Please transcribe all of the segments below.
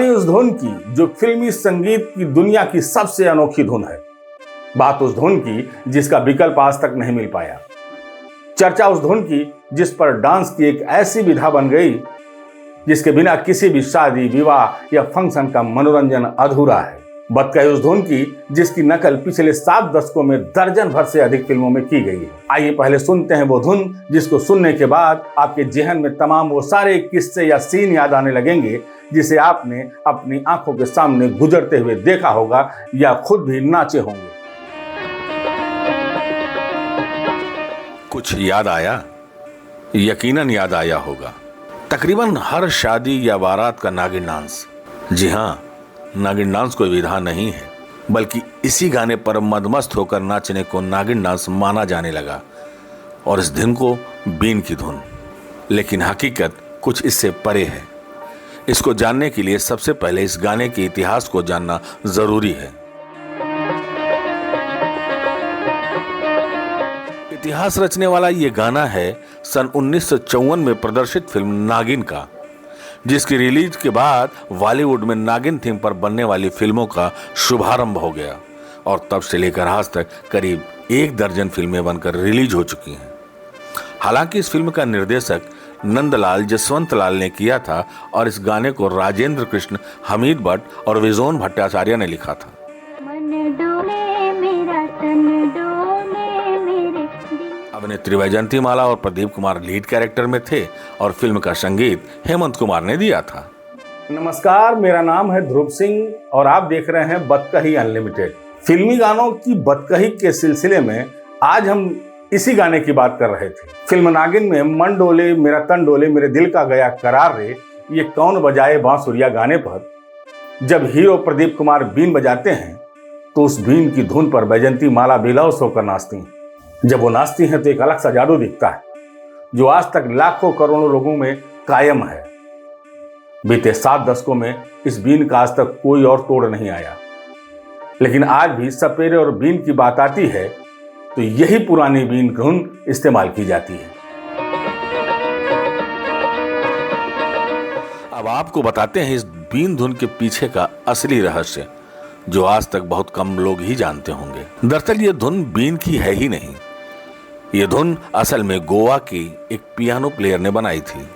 कहानी उस धुन की जो फिल्मी संगीत की दुनिया की सबसे अनोखी धुन है। बात उस धुन की जिसका विकल्प आज तक नहीं मिल पाया। चर्चा उस धुन की जिस पर डांस की एक ऐसी विधा बन गई जिसके बिना किसी भी शादी, विवाह या फंक्शन का मनोरंजन अधूरा है। बात कही उस धुन की जिसकी नकल पिछले 7 दशकों में दर्जन भर से अधिक फिल्मों में की गई है। आइए पहले सुनते हैं वो धुन जिसको सुनने के बाद आपके जेहन में तमाम वो सारे किस्से या सीन याद आने लगेंगे जिसे आपने अपनी आंखों के सामने गुजरते हुए देखा होगा या खुद भी नाचे होंगे। कुछ याद आया? यकीनन याद आया होगा। तकरीबन हर शादी या बारात का नागिन डांस। जी हाँ, नागिन डांस कोई विधा नहीं है, बल्कि इसी गाने पर मदमस्त होकर नाचने को नागिन डांस माना जाने लगा और इस धुन को बीन की धुन। लेकिन हकीकत कुछ इससे परे है। इसको जानने के लिए सबसे पहले इस गाने के इतिहास को जानना जरूरी है। इतिहास रचने वाला ये गाना है सन 1954 में प्रदर्शित फिल्म नागिन का, जिसकी रिलीज के बाद बॉलीवुड में नागिन थीम पर बनने वाली फिल्मों का शुभारंभ हो गया और तब से लेकर आज तक करीब 1 दर्जन फिल्में बनकर रिलीज हो चुकी हैं। हालांकि इस फिल्म का निर्देशक नंदलाल जसवंतलाल ने किया था और इस गाने को राजेंद्र कृष्ण, हमीद भट्ट और विजोन भट्टाचार्य ने लिखा था। अभिनेत्री वैजयंती माला और प्रदीप कुमार लीड कैरेक्टर में थे और फिल्म का संगीत हेमंत कुमार ने दिया था। नमस्कार, मेरा नाम है ध्रुव सिंह और आप देख रहे हैं बतकही अनलिमिटेड। फिल्मी गानों की बतकही के सिलसिले में आज हम इसी गाने की बात कर रहे थे। फिल्म नागिन में मन डोले मेरा तन डोले मेरे दिल का गया करार रे, ये कौन बजाए बांसुरिया गाने पर जब हीरो प्रदीप कुमार बीन बजाते हैं तो उस बीन की धुन पर वैजयंती माला बेलौस होकर नाचती हैं। जब वो नाचती हैं तो एक अलग सा जादू दिखता है जो आज तक लाखों करोड़ों लोगों में कायम है। बीते 7 दशकों में इस बीन का आज तक कोई और तोड़ नहीं आया, लेकिन आज भी सपेरे और बीन की बात आती है तो यही पुरानी बीन धुन इस्तेमाल की जाती है। अब आपको बताते हैं इस बीन धुन के पीछे का असली रहस्य जो आज तक बहुत कम लोग ही जानते होंगे। दरअसल ये धुन बीन की है ही नहीं। ये धुन असल में गोवा की एक पियानो प्लेयर ने बनाई थी,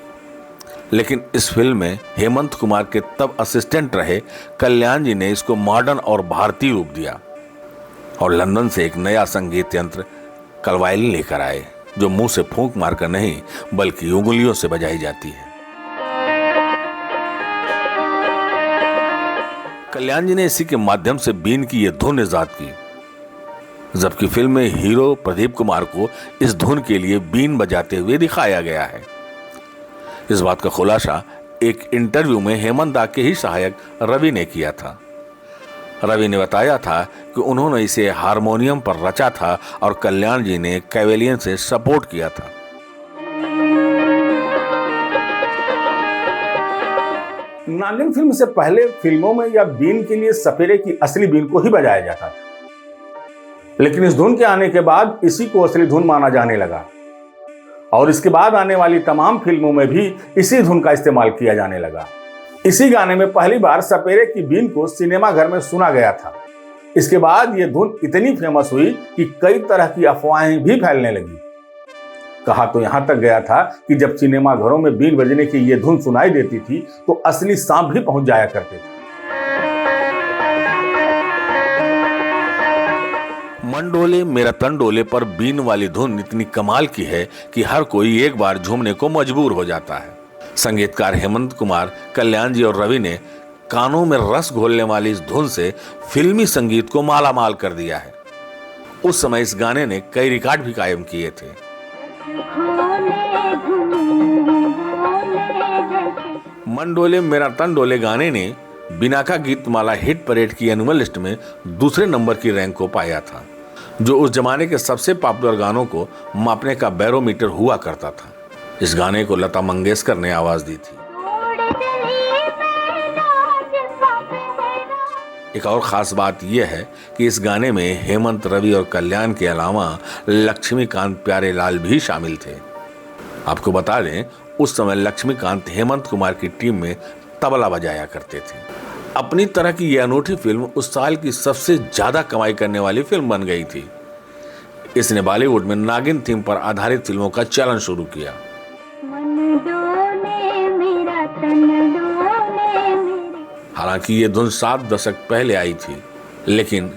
लेकिन इस फिल्म में हेमंत कुमार के तब असिस्टेंट रहे कल्याण जी ने इसको मॉडर्न और भारतीय रूप दिया और लंदन से एक नया संगीत यंत्र कलवाइलिन लेकर आए जो मुंह से फूंक मारकर नहीं बल्कि उंगलियों से बजाई जाती है। कल्याण जी ने इसी के माध्यम से बीन की यह धुन इजाद की, जबकि फिल्म में हीरो प्रदीप कुमार को इस धुन के लिए बीन बजाते हुए दिखाया गया है। इस बात का खुलासा एक इंटरव्यू में हेमंत दा के ही सहायक रवि ने किया था। रवि ने बताया था कि उन्होंने इसे हारमोनियम पर रचा था और कल्याण जी ने कैवेलियन से सपोर्ट किया था। नागिन फिल्म से पहले फिल्मों में या बीन के लिए सपेरे की असली बीन को ही बजाया जाता था, लेकिन इस धुन के आने के बाद इसी को असली धुन माना जाने लगा और इसके बाद आने वाली तमाम फिल्मों में भी इसी धुन का इस्तेमाल किया जाने लगा। इसी गाने में पहली बार सपेरे की बीन को सिनेमा घर में सुना गया था। इसके बाद यह धुन इतनी फेमस हुई कि कई तरह की अफवाहें भी फैलने लगी। कहा तो यहां तक गया था कि जब सिनेमा घरों में बीन बजने की यह धुन सुनाई देती थी तो असली सांप भी पहुंच जाया करते थे। मन डोले मेरा तन डोले पर बीन वाली धुन इतनी कमाल की है कि हर कोई एक बार झूमने को मजबूर हो जाता है। संगीतकार हेमंत कुमार, कल्याण जी और रवि ने कानों में रस घोलने वाली इस धुन से फिल्मी संगीत को मालामाल कर दिया है। उस समय इस गाने ने कई रिकॉर्ड भी कायम किए थे। मन डोले मेरा तन डोले गाने ने बिनाका गीत माला हिट परेड की एनुअल लिस्ट में दूसरे नंबर की रैंक को पाया था, जो उस जमाने के सबसे पॉपुलर गानों को मापने का बैरोमीटर हुआ करता था। इस गाने को लता मंगेशकर ने आवाज दी थी। एक और खास बात यह है कि इस गाने में हेमंत, रवि और कल्याण के अलावा लक्ष्मीकांत प्यारेलाल भी शामिल थे। आपको बता दें, उस समय लक्ष्मीकांत हेमंत कुमार की टीम में तबला बजाया करते थे। अपनी तरह की यह अनूठी फिल्म उस साल की सबसे ज्यादा कमाई करने वाली फिल्म बन गई थी। इसने बॉलीवुड में नागिन थीम पर आधारित फिल्मों का चलन शुरू किया। हालांकि ये धुन 7 दशक पहले आई थी, लेकिन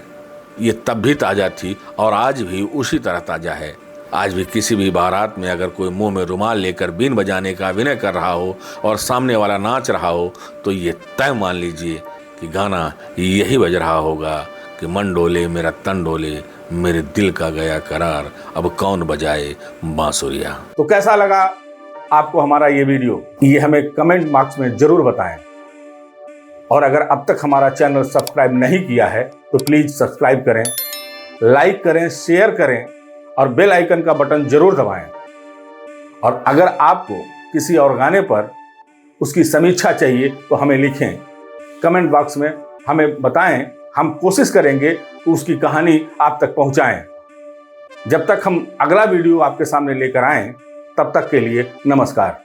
ये तब भी ताजा थी और आज भी उसी तरह ताजा है। आज भी किसी भी बारात में अगर कोई मुंह में रुमाल लेकर बीन बजाने का अभिनय कर रहा हो और सामने वाला नाच रहा हो, तो ये तय मान लीजिए कि गाना यही बज रहा होगा कि मन डोले मेरा तन डोले, मेरे दिल का गया करार, अब कौन बजाए बांसुरिया। तो कैसा लगा आपको हमारा ये वीडियो, ये हमें कमेंट बॉक्स में जरूर बताएं। और अगर अब तक हमारा चैनल सब्सक्राइब नहीं किया है तो प्लीज सब्सक्राइब करें, लाइक करें, शेयर करें और बेल आइकन का बटन जरूर दबाएं। और अगर आपको किसी और गाने पर उसकी समीक्षा चाहिए तो हमें लिखें, कमेंट बॉक्स में हमें बताएं। हम कोशिश करेंगे कि उसकी कहानी आप तक पहुंचाएं। जब तक हम अगला वीडियो आपके सामने लेकर आएं, तब तक के लिए नमस्कार।